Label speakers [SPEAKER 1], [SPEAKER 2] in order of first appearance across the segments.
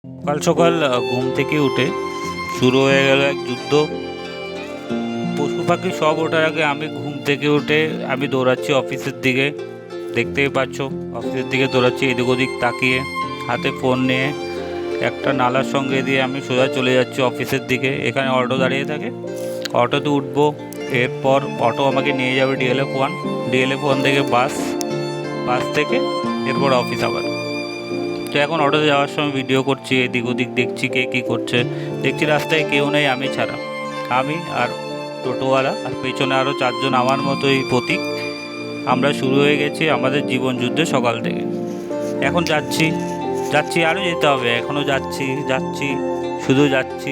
[SPEAKER 1] সকাল সকাল ঘুম থেকে উঠে শুরু হয়ে গেল এক যুদ্ধ। পশু পাখি সব ওঠার আগে আমি ঘুম থেকে উঠে আমি দৌড়াচ্ছি অফিসের দিকে। দেখতেই পাচ্ছ, অফিসের দিকে দৌড়াচ্ছি এদিক ওদিক তাকিয়ে, হাতে ফোন নিয়ে। একটা নালার সঙ্গে দিয়ে আমি সোজা চলে যাচ্ছি অফিসের দিকে। এখানে অটো দাঁড়িয়ে থাকে, অটোতে উঠবো। এরপর অটো আমাকে নিয়ে যাবে DLF1, DLF1 থেকে বাস, বাস থেকে এরপর অফিস আবার। তো এখন অটোতে যাওয়ার সময় ভিডিও করছি, এদিক ওদিক দেখছি কে কী করছে। দেখছি রাস্তায় কেউ নেই আমি ছাড়া, আমি আর টোটোওয়ালা, আর পেছনে আরও 4জন আমার মতোই প্রতীক। আমরা শুরু হয়ে গেছি আমাদের জীবন যুদ্ধে সকাল থেকে। এখন যাচ্ছি যাচ্ছি, আরও যেতে হবে, এখনও যাচ্ছি যাচ্ছি, শুধু যাচ্ছি,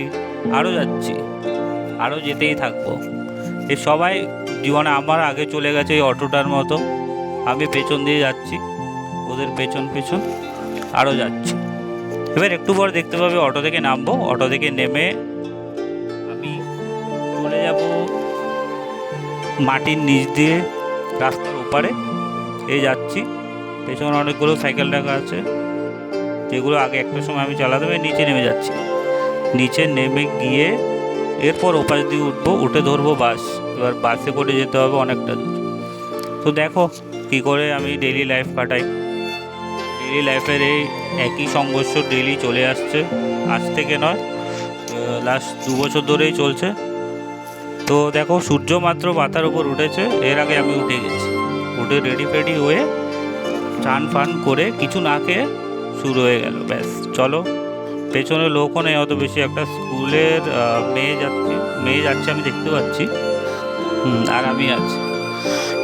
[SPEAKER 1] আরও যাচ্ছি, আরও যেতেই থাকবো। এ সবাই জীবনে আমার আগে চলে গেছে এই অটোটার মতো, আমি পেছন দিয়ে যাচ্ছি ওদের পেছন পেছন, আরও যাচ্ছি। এবার একটু পর দেখতে পাবে অটো থেকে নামবো, অটো থেকে নেমে আমি চলে যাব মাটির নিচ দিয়ে রাস্তার ওপারে। এই যাচ্ছি, পেছনে অনেকগুলো সাইকেল রাখা আছে যেগুলো আগে একটা সময় আমি চালাতাম। নিচে নেমে যাচ্ছি, নিচে নেমে গিয়ে এরপর ওপাশ দিয়ে উঠবো, উঠে ধরবো বাস। এবার বাসে করে যেতে হবে অনেকটা দূর। তো দেখো কী করে আমি ডেইলি লাইফ কাটাই। ডেইলি লাইফের এই একই সংঘর্ষ ডেইলি চলে আসছে, আজ থেকে নয়, লাস্ট 2 বছর ধরেই চলছে। তো দেখো সূর্য মাত্র মাথার উপর উঠেছে, এর আগে আমি উঠে গেছি। উঠে রেডি ফেডি হয়ে চান ফান করে কিছু না খেয়ে শুরু হয়ে গেল, ব্যাস চলো। পেছনে লোকও নেই অত বেশি, একটা স্কুলের মেয়ে যাচ্ছে আমি দেখতে পাচ্ছি, আর আমি আছি।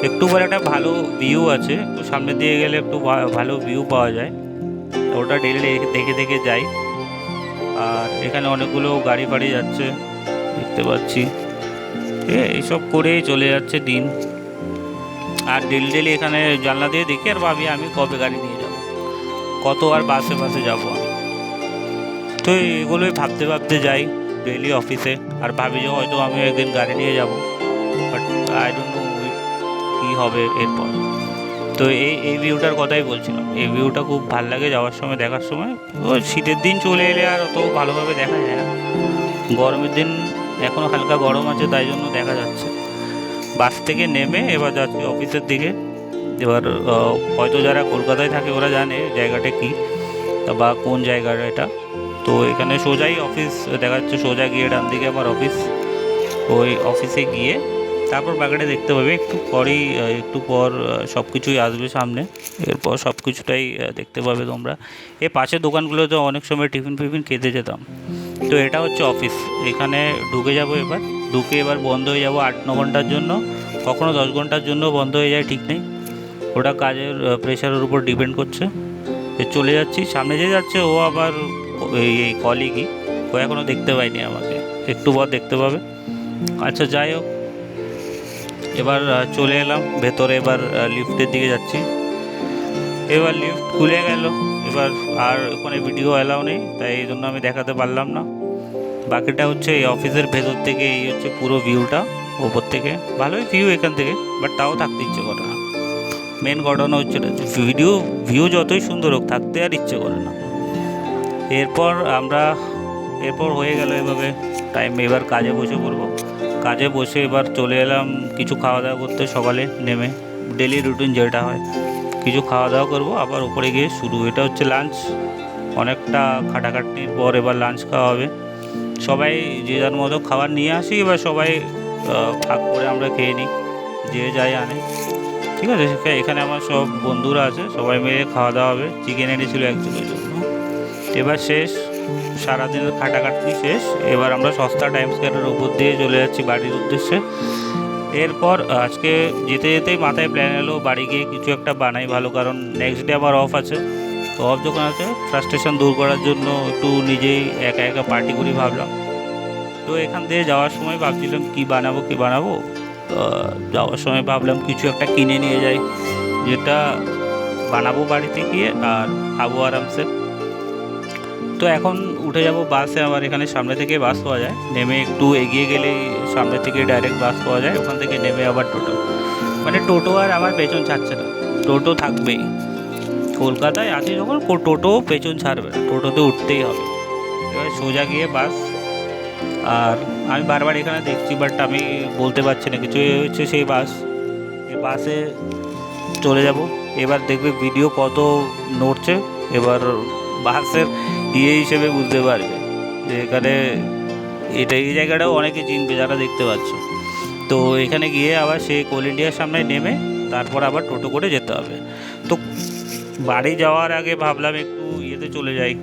[SPEAKER 1] একটু পরে একটা ভালো ভিউ আছে, একটু সামনে দিয়ে গেলে একটু ভালো ভিউ পাওয়া যায়, ওটা ডেলি দেখে দেখে যাই। আর এখানে অনেকগুলো গাড়ি ফাড়ি যাচ্ছে দেখতে পাচ্ছি। এইসব করেই চলে যাচ্ছে দিন। আর ডেলি এখানে জানলা দিয়ে দেখি আর ভাবি আমি কবে গাড়ি নিয়ে যাব, কত আর বাসে বাসে যাব আমি। তো এগুলোই ভাবতে ভাবতে যাই ডেইলি অফিসে, আর ভাবি যে হয়তো আমি একদিন গাড়ি নিয়ে যাব, বাট আই ডোন্ট নো কী হবে এরপর। তো এই ভিউটার কথাই বলছিলাম, এই ভিউটা খুব ভালো লাগে যাওয়ার সময়, দেখার সময়। ওই শীতের দিন চলে এলে আর অত ভালোভাবে দেখা যায় না, গরমের দিন এখনও হালকা গরম আছে তাই জন্য দেখা যাচ্ছে। বাস থেকে নেমে এবার যাচ্ছি অফিসের দিকে। এবার হয়তো যারা কলকাতায় থাকে ওরা জানে জায়গাটা কী বা কোন জায়গাটা এটা। তো এখানে সোজাই অফিস দেখা যাচ্ছে, সোজা গিয়ে ডান দিকে আমার অফিস। ওই অফিসে গিয়ে তারপর বাকিটা দেখতে পাবে একটু পর সব কিছুই আসবে সামনে। এরপর সব কিছুটাই দেখতে পাবে তোমরা। এই পাশের দোকানগুলোতে অনেক সময় টিফিন ফিফিন খেতে যেতাম। তো এটা হচ্ছে অফিস, এখানে ঢুকে যাব। এবার বন্ধ হয়ে যাব 8-9 ঘন্টার জন্য, কখনো 10 ঘন্টার জন্য বন্ধ হয়ে যায়, ঠিক নেই, ওটা কাজের প্রেশারের উপর ডিপেন্ড করছে। চলে যাচ্ছি, সামনে যে যাচ্ছে ও আবার এই কলিগই, ও এখনও দেখতে পাইনি আমাকে, একটু পর দেখতে পাবে। আচ্ছা যাই হোক, এবার চলে এলাম ভেতরে। এবার লিফটের দিকে যাচ্ছি, এবার লিফট খুলে গেল। এবার আর ওখানে ভিডিও অ্যালাউ নেই, তাই এই জন্য আমি দেখাতে পারলাম না। বাকিটা হচ্ছে এই অফিসের ভেতর থেকে, এই হচ্ছে পুরো ভিউটা ওপর থেকে। ভালোই ভিউ এখান থেকে, বাট তাও থাকতে ইচ্ছে করে না। মেন ঘটনা হচ্ছে ভিউ যতই সুন্দর হোক, থাকতে আর ইচ্ছে করে না। এরপর হয়ে গেল এভাবে টাইম। এবার কাজে বসে পড়বো, কাজে বসে এবার চলে এলাম কিছু খাওয়া দাওয়া করতে। সকালে নেমে ডেলি রুটিন যেটা হয়, কিছু খাওয়া দাওয়া করবো, আবার উপরে গিয়ে শুরু। এটা হচ্ছে লাঞ্চ, অনেকটা খাটাখাটনির পর এবার লাঞ্চ খাওয়া হবে। সবাই যে যার মতো খাবার নিয়ে আসি, এবার সবাই ভাগ করে আমরা খেয়ে নিই, যে যাই আনে, ঠিক আছে। এখানে আমার সব বন্ধুরা আছে, সবাই মিলে খাওয়া দাওয়া হবে। চিকেন এনেছিল একজনের জন্য। এবার শেষ, সারাদিনের খাটাখাটনি শেষ। এবার আমরা সস্তা টাইম স্কোয়ারের উপর দিয়ে চলে যাচ্ছি বাড়ির উদ্দেশ্যে। এরপর আজকে যেতে যেতেই মাথায় প্ল্যান এলো বাড়ি গিয়ে কিছু একটা বানাই ভালো, কারণ নেক্সট ডে আবার অফ আছে। তো অফ যখন আছে, ফ্রাস্ট্রেশন দূর করার জন্য একটু নিজেই একা একা পার্টি করি ভাবলাম। তো এখান থেকে যাওয়ার সময় ভাবছিলাম কী বানাবো। যাওয়ার সময় ভাবলাম কিছু একটা কিনে নিয়ে যাই, যেটা বানাবো বাড়িতে গিয়ে আর খাবো আরামসে। তো এখন উঠে যাব বাসে। আবার এখানে সামনে থেকে বাস পাওয়া যায়, নেমে একটু এগিয়ে গেলেই সামনে থেকে ডাইরেক্ট বাস পাওয়া যায়। ওখান থেকে নেমে আবার টোটো, মানে টোটো আর আমার পেছন ছাড়ছে না, টোটো থাকবেই। কলকাতায় আছি যখন টোটো পেছন ছাড়বে না, টোটোতে উঠতেই হবে। এবার সোজা গিয়ে বাস। আর আমি বারবার এখানে দেখছি, বাট আমি বলতে পারছি না কিছু। হচ্ছে সেই বাস, এই বাসে চলে যাব। এবার দেখবে ভিডিও কত নড়ছে, এবার বাসের হিসেবে বুঝতে পারবে যে এখানে এই জায়গাটাও অনেকে চিনবে যারা দেখতে পাচ্ছ। তো এখানে গিয়ে আবার সেই কোল ইন্ডিয়ার সামনে নেমে তারপর আবার টোটো করে যেতে হবে। তো বাড়ি যাওয়ার আগে ভাবলাম একটু ইয়েতে চলে যাই,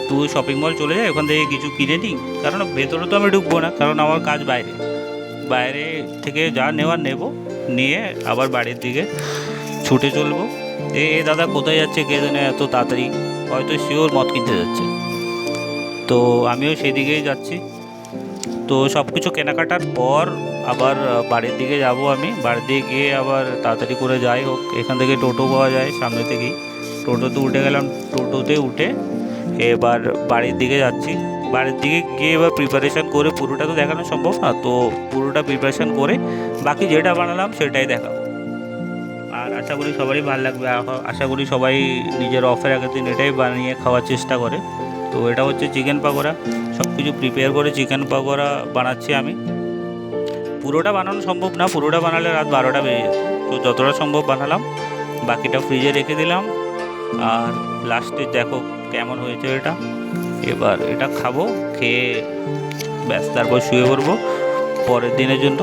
[SPEAKER 1] একটু শপিং মল চলে যাই, ওখান থেকে কিছু কিনে নিই। কারণ ভেতরে তো আমি ঢুকবো না, কারণ আমার কাজ বাইরে। বাইরে থেকে যা নেওয়ার নেব, নিয়ে আবার বাড়ির দিকে ছুটে চলবো। এ দাদা কোথায় যাচ্ছে কে জানে এত তাড়াতাড়ি, হয়তো শিওর মদ কিনতে যাচ্ছে। তো আমিও সেদিকেই যাচ্ছি। তো সব কিছু কেনাকাটার পর আবার বাড়ির দিকে যাব। আমি বাড়ির দিকে গিয়ে আবার তাড়াতাড়ি করে যাই হোক, এখান থেকে টোটো পাওয়া যায় সামনে থেকেই, টোটোতে উঠে গেলাম। টোটোতে উঠে এবার বাড়ির দিকে যাচ্ছি। বাড়ির দিকে গিয়ে এবার প্রিপারেশান করে, পুরোটা তো দেখানো সম্ভব না, তো পুরোটা প্রিপারেশান করে বাকি যেটা বানালাম সেটাই দেখাবো। আর আশা করি সবারই ভালো লাগবে। আশা করি সবাই নিজের অফের আগের দিন এটাই বানিয়ে খাওয়ার চেষ্টা করে। তো এটা হচ্ছে চিকেন পকোড়া, সব কিছু প্রিপেয়ার করে চিকেন পকোড়া বানাচ্ছি আমি। পুরোটা বানানো সম্ভব না, পুরোটা বানালে রাত 12টা বেজে যেত। তো যতটা সম্ভব বানালাম, বাকিটা ফ্রিজে রেখে দিলাম। আর লাস্টে দেখো কেমন হয়েছে এটা। এবার এটা খাবো, খেয়ে ব্যাস তারপর শুয়ে পড়বো পরের দিনের জন্য।